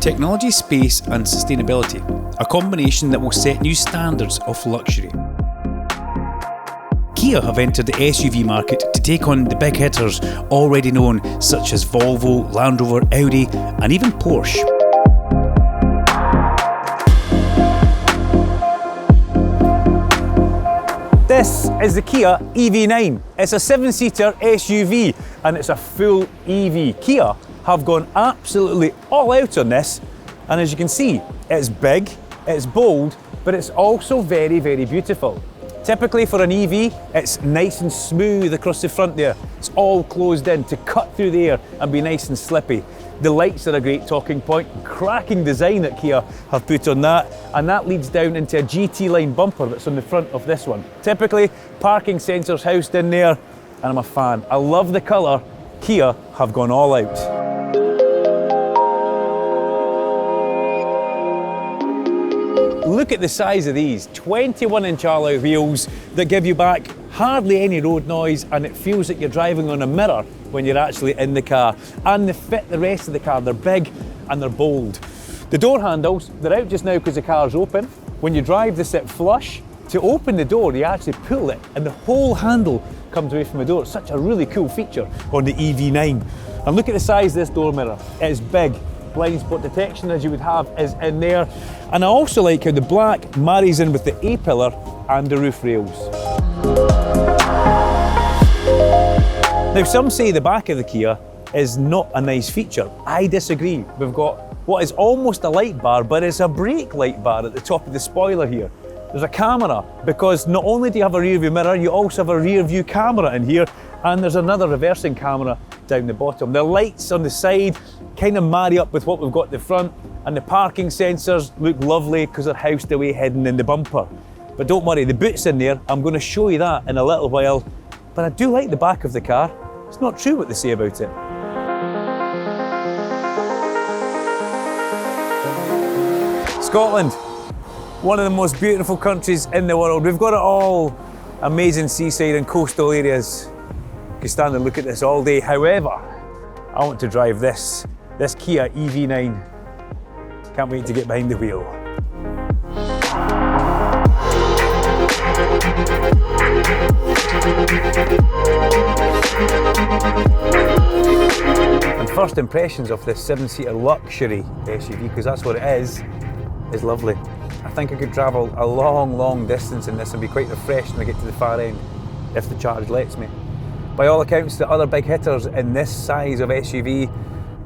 Technology, space and sustainability, a combination that will set new standards of luxury. Kia have entered the SUV market to take on the big hitters already known, such as Volvo, Land Rover, Audi and even Porsche. This is the Kia EV9. It's a 7-seater SUV and it's a full EV. Kia have gone absolutely all out on this, and as you can see, it's big, it's bold, but it's also very, very beautiful. Typically for an EV, it's nice and smooth across the front there. It's all closed in to cut through the air and be nice and slippy. The lights are a great talking point. Cracking design that Kia have put on that, and that leads down into a GT line bumper that's on the front of this one. Typically, parking sensors housed in there, and I'm a fan. I love the colour. Kia have gone all out. Look at the size of these, 21-inch alloy wheels that give you back hardly any road noise, and it feels like you're driving on a mirror when you're actually in the car. And they fit the rest of the car, they're big and they're bold. The door handles, they're out just now because the car's open. When you drive, they sit flush. To open the door, you actually pull it and the whole handle comes away from the door. It's such a really cool feature on the EV9. And look at the size of this door mirror, it's big. Blind spot detection, as you would have, is in there. And I also like how the black marries in with the A-pillar and the roof rails. Now, some say the back of the Kia is not a nice feature. I disagree. We've got what is almost a light bar, but it's a brake light bar at the top of the spoiler here. There's a camera, because not only do you have a rear view mirror, you also have a rear view camera in here, and there's another reversing camera down the bottom. The lights on the side kind of marry up with what we've got at the front, and the parking sensors look lovely because they're housed away hidden in the bumper. But don't worry, the boot's in there. I'm going to show you that in a little while. But I do like the back of the car. It's not true what they say about it. Scotland, one of the most beautiful countries in the world. We've got it all. Amazing seaside and coastal areas. You can stand and look at this all day. However, I want to drive this Kia EV9. Can't wait to get behind the wheel. And first impressions of this 7-seater luxury SUV, because that's what it is lovely. I think I could travel a long distance in this and be quite refreshed when I get to the far end, if the charge lets me. By all accounts, the other big hitters in this size of SUV,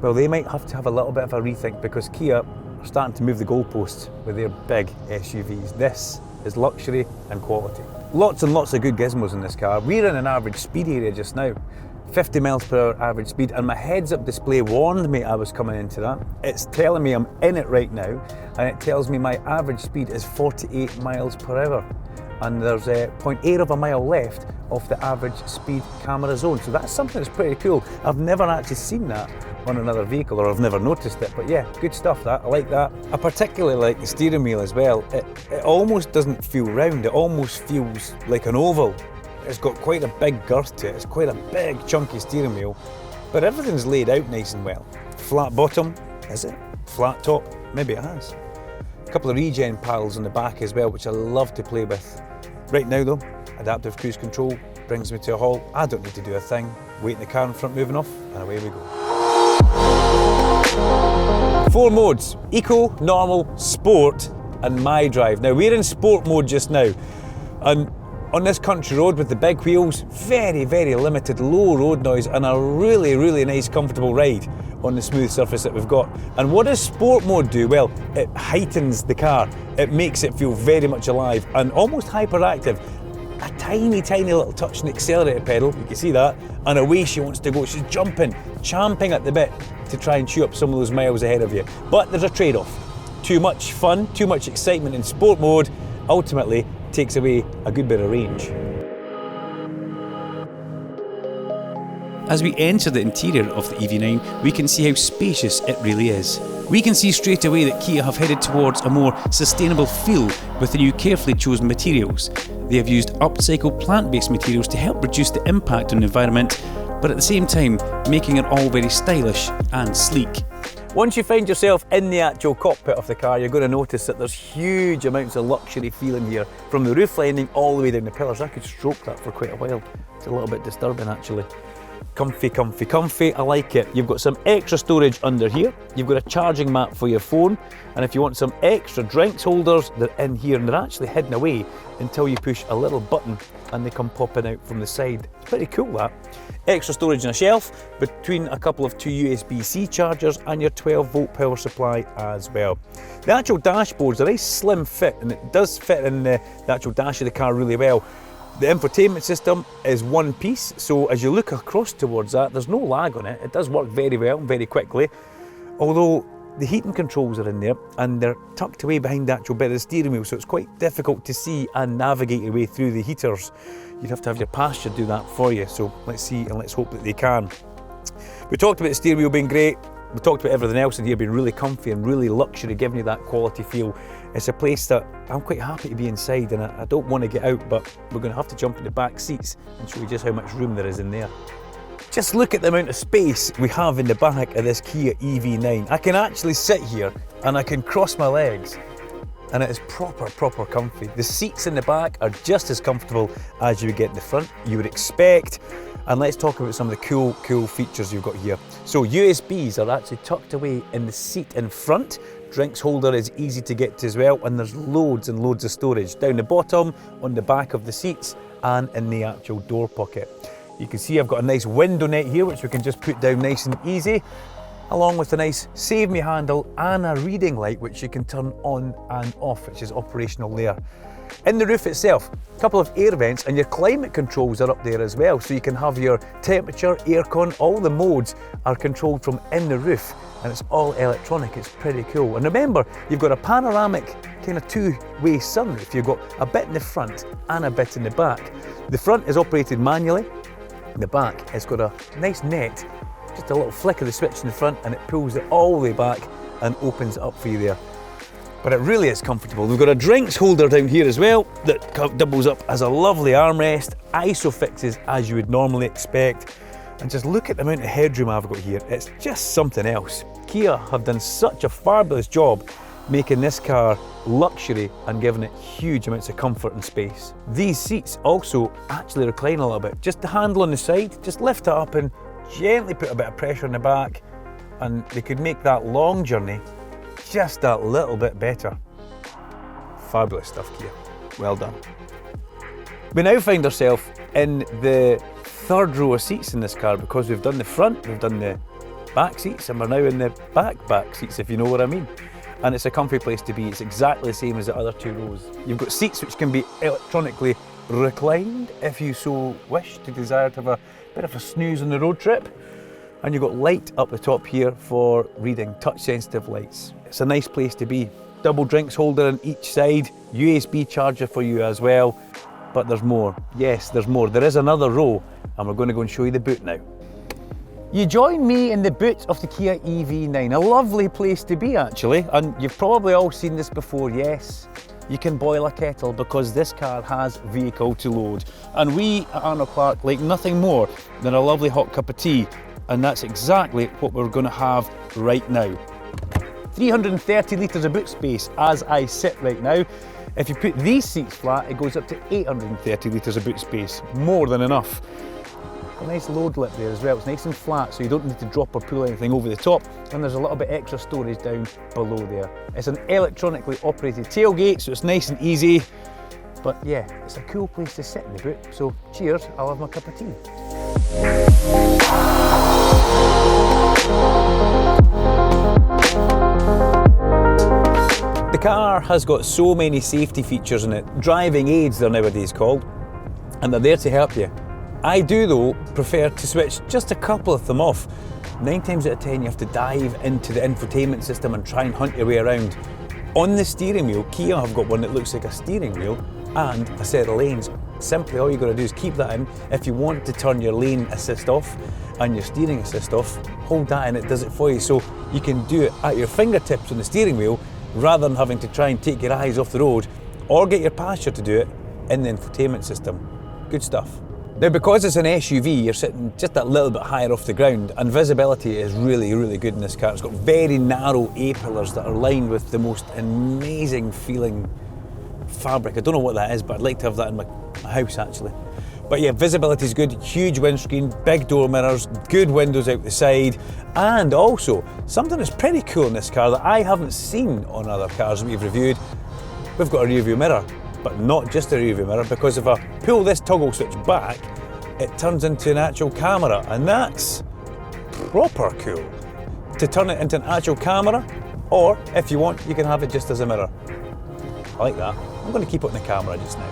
well, they might have to have a little bit of a rethink, because Kia are starting to move the goalposts with their big SUVs. This is luxury and quality. Lots and lots of good gizmos in this car. We're in an average speed area just now. 50 miles per hour average speed, and my heads-up display warned me I was coming into that. It's telling me I'm in it right now, and it tells me my average speed is 48 miles per hour. And there's 0.8 of a mile left of the average speed camera zone. So that's something that's pretty cool. I've never actually seen that on another vehicle, or I've never noticed it, but yeah, good stuff that, I like that. I particularly like the steering wheel as well. It almost doesn't feel round, it almost feels like an oval. It's got quite a big girth to it, it's quite a big chunky steering wheel, but everything's laid out nice and well. Flat bottom, is it? Flat top, maybe it has. A couple of regen paddles on the back as well, which I love to play with. Right now though, adaptive cruise control brings me to a halt. I don't need to do a thing. Wait in the car in front moving off, and away we go. 4 modes: Eco, Normal, Sport and My Drive. Now we're in Sport mode just now, and on this country road with the big wheels, very limited low road noise and a really nice comfortable ride on the smooth surface that we've got. And what does Sport mode do? Well, it heightens the car. It makes it feel very much alive and almost hyperactive. A tiny little touch on the accelerator pedal, you can see that, and away she wants to go. She's jumping, champing at the bit to try and chew up some of those miles ahead of you. But there's a trade-off. Too much fun, too much excitement in Sport mode ultimately takes away a good bit of range. As we enter the interior of the EV9, we can see how spacious it really is. We can see straight away that Kia have headed towards a more sustainable feel with the new carefully chosen materials. They have used upcycled plant-based materials to help reduce the impact on the environment, but at the same time making it all very stylish and sleek. Once you find yourself in the actual cockpit of the car, you're going to notice that there's huge amounts of luxury feeling here, from the roof lining all the way down the pillars. I could stroke that for quite a while. It's a little bit disturbing actually. Comfy, comfy, comfy, I like it. You've got some extra storage under here. You've got a charging mat for your phone. And if you want some extra drinks holders, they're in here and they're actually hidden away until you push a little button and they come popping out from the side. It's pretty cool that. Extra storage on a shelf between a couple of 2 USB-C chargers and your 12-volt power supply as well. The actual dashboard's a nice slim fit and it does fit in the actual dash of the car really well. The infotainment system is one piece, so as you look across towards that, there's no lag on it. It does work very well and very quickly, although the heating controls are in there and they're tucked away behind the actual bit of the steering wheel, so it's quite difficult to see and navigate your way through the heaters. You'd have to have your passenger do that for you, so let's see and let's hope that they can. We talked about the steering wheel being great. We talked about everything else in here being really comfy and really luxury, giving you that quality feel. It's a place that I'm quite happy to be inside and I don't want to get out, but we're going to have to jump in the back seats and show you just how much room there is in there. Just look at the amount of space we have in the back of this Kia EV9. I can actually sit here and I can cross my legs and it is proper comfy. The seats in the back are just as comfortable as you would get in the front, you would expect. And let's talk about some of the cool features you've got here. So USBs are actually tucked away in the seat in front. Drinks holder is easy to get to as well, and there's loads and loads of storage down the bottom, on the back of the seats, and in the actual door pocket. You can see I've got a nice window net here, which we can just put down nice and easy, along with a nice save me handle and a reading light, which you can turn on and off, which is operational there. In the roof itself, a couple of air vents and your climate controls are up there as well, so you can have your temperature, aircon, all the modes are controlled from in the roof and it's all electronic. It's pretty cool. And remember, you've got a panoramic kind of two-way sunroof. You've got a bit in the front and a bit in the back. The front is operated manually. In the back, it's got a nice net, just a little flick of the switch in the front and it pulls it all the way back and opens it up for you there. But it really is comfortable. We've got a drinks holder down here as well that doubles up as a lovely armrest, ISOFIXes as you would normally expect. And just look at the amount of headroom I've got here. It's just something else. Kia have done such a fabulous job making this car luxury and giving it huge amounts of comfort and space. These seats also actually recline a little bit. Just the handle on the side, just lift it up and gently put a bit of pressure on the back and they could make that long journey just that little bit better. Fabulous stuff, Kia. Well done. We now find ourselves in the third row of seats in this car because we've done the front, we've done the back seats, and we're now in the back seats, if you know what I mean. And it's a comfy place to be. It's exactly the same as the other two rows. You've got seats which can be electronically reclined if you so wish to desire to have a bit of a snooze on the road trip. And you've got light up the top here for reading, touch sensitive lights. It's a nice place to be. Double drinks holder on each side, USB charger for you as well. But there's more. Yes, there's more. There is another row and we're going to go and show you the boot now. You join me in the boot of the Kia EV9, a lovely place to be actually, and you've probably all seen this before. Yes, you can boil a kettle because this car has vehicle to load. And we at Arnold Clark like nothing more than a lovely hot cup of tea, and that's exactly what we're going to have right now. 330 litres of boot space as I sit right now. If you put these seats flat, it goes up to 830 litres of boot space, more than enough. A nice load lip there as well. It's nice and flat, so you don't need to drop or pull anything over the top, and there's a little bit extra storage down below there. It's an electronically operated tailgate, so it's nice and easy. But yeah, it's a cool place to sit in the boot. So cheers, I'll have my cup of tea. The car has got so many safety features in it. Driving aids they're nowadays called, and they're there to help you. I do though prefer to switch just a couple of them off. 9 times out of 10 you have to dive into the infotainment system and try and hunt your way around. On the steering wheel, Kia have got one that looks like a steering wheel and a set of lanes. Simply all you've got to do is keep that in. If you want to turn your lane assist off and your steering assist off, hold that in, it does it for you. So you can do it at your fingertips on the steering wheel rather than having to try and take your eyes off the road or get your passenger to do it in the infotainment system. Good stuff. Now, because it's an SUV, you're sitting just a little bit higher off the ground, and visibility is really, really good in this car. It's got very narrow A-pillars that are lined with the most amazing feeling fabric. I don't know what that is, but I'd like to have that in my house actually. But yeah, visibility is good, huge windscreen, big door mirrors, good windows out the side, and also something that's pretty cool in this car that I haven't seen on other cars that we've reviewed. We've got a rear view mirror, but not just a rear view mirror, because if I pull this toggle switch back, it turns into an actual camera, and that's proper cool. To turn it into an actual camera, or if you want, you can have it just as a mirror. I like that. I'm going to keep it in the camera just now.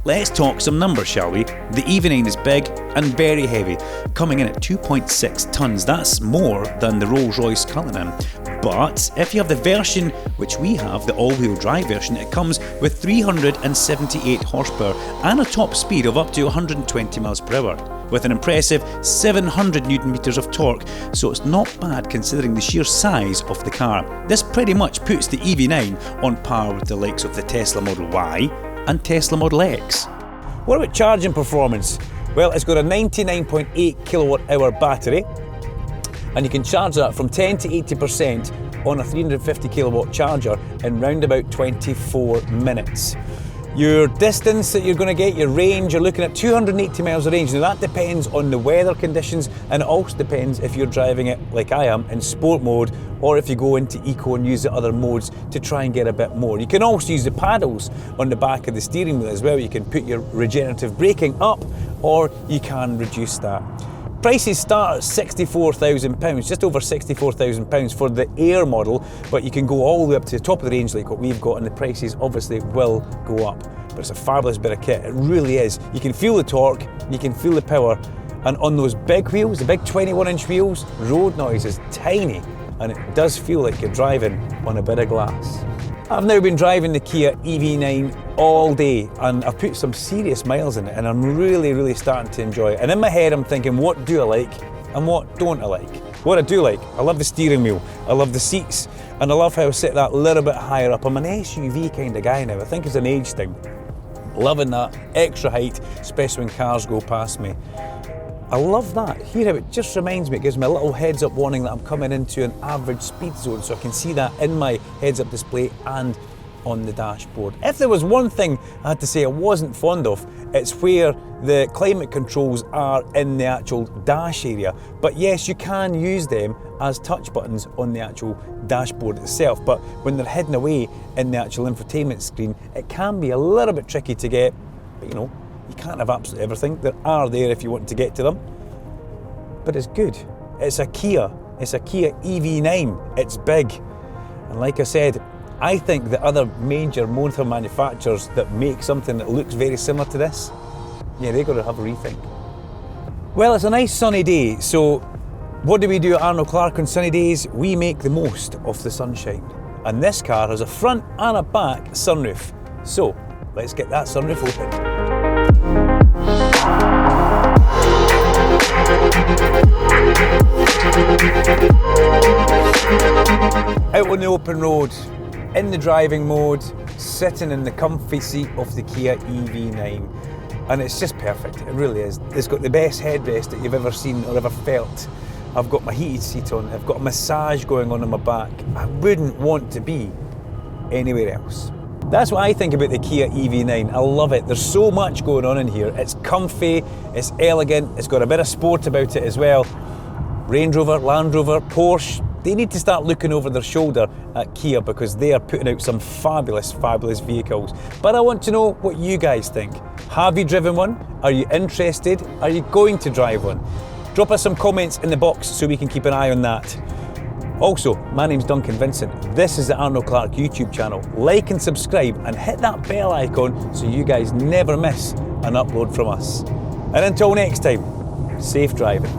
Let's talk some numbers, shall we? The EV9 is big and very heavy, coming in at 2.6 tonnes. That's more than the Rolls-Royce Cullinan. But if you have the version which we have, the all-wheel drive version, it comes with 378 horsepower and a top speed of up to 120 miles per hour, with an impressive 700 Newton meters of torque, so it's not bad considering the sheer size of the car. This pretty much puts the EV9 on par with the likes of the Tesla Model Y and Tesla Model X. What about charging performance? Well, it's got a 99.8 kilowatt hour battery, and you can charge that from 10 to 80% on a 350 kilowatt charger in round about 24 minutes. Your distance that you're going to get, your range, you're looking at 280 miles of range. Now that depends on the weather conditions, and it also depends if you're driving it like I am in sport mode, or if you go into eco and use the other modes to try and get a bit more. You can also use the paddles on the back of the steering wheel as well. You can put your regenerative braking up, or you can reduce that. Prices start at £64,000, just over £64,000 for the Air model, but you can go all the way up to the top of the range like what we've got, and the prices obviously will go up. But it's a fabulous bit of kit, it really is. You can feel the torque, you can feel the power, and on those big wheels, the big 21-inch wheels, road noise is tiny, and it does feel like you're driving on a bit of glass. I've now been driving the Kia EV9 all day, and I've put some serious miles in it, and I'm really starting to enjoy it. And in my head I'm thinking, what do I like and what don't I like? What I do like, I love the steering wheel, I love the seats, and I love how I sit that little bit higher up. I'm an SUV kind of guy now, I think it's an age thing. Loving that extra height, especially when cars go past me. I love that. Here how it just reminds me, it gives me a little heads up warning that I'm coming into an average speed zone, so I can see that in my heads up display and on the dashboard. If there was one thing I had to say I wasn't fond of, it's where the climate controls are in the actual dash area. But yes, you can use them as touch buttons on the actual dashboard itself, but when they're hidden away in the actual infotainment screen, it can be a little bit tricky to get, but you know, you can't have absolutely everything. There are there if you want to get to them. But it's good. It's a Kia. It's a Kia EV9. It's big. And like I said, I think the other major motor manufacturers that make something that looks very similar to this, yeah, they've got to have a rethink. Well, it's a nice sunny day, so what do we do at Arnold Clark on sunny days? We make the most of the sunshine. And this car has a front and a back sunroof. So, let's get that sunroof open. Out on the open road, in the driving mode, sitting in the comfy seat of the Kia EV9, and it's just perfect, it really is. It's got the best headrest that you've ever seen or ever felt. I've got my heated seat on, I've got a massage going on in my back. I wouldn't want to be anywhere else. That's what I think about the Kia EV9. I love it. There's so much going on in here. It's comfy, it's elegant, it's got a bit of sport about it as well. Range Rover, Land Rover, Porsche, they need to start looking over their shoulder at Kia because they are putting out some fabulous vehicles. But I want to know what you guys think. Have you driven one? Are you interested? Are you going to drive one? Drop us some comments in the box so we can keep an eye on that. Also, my name's Duncan Vincent. This is the Arnold Clark YouTube channel. Like and subscribe and hit that bell icon so you guys never miss an upload from us. And until next time, safe driving.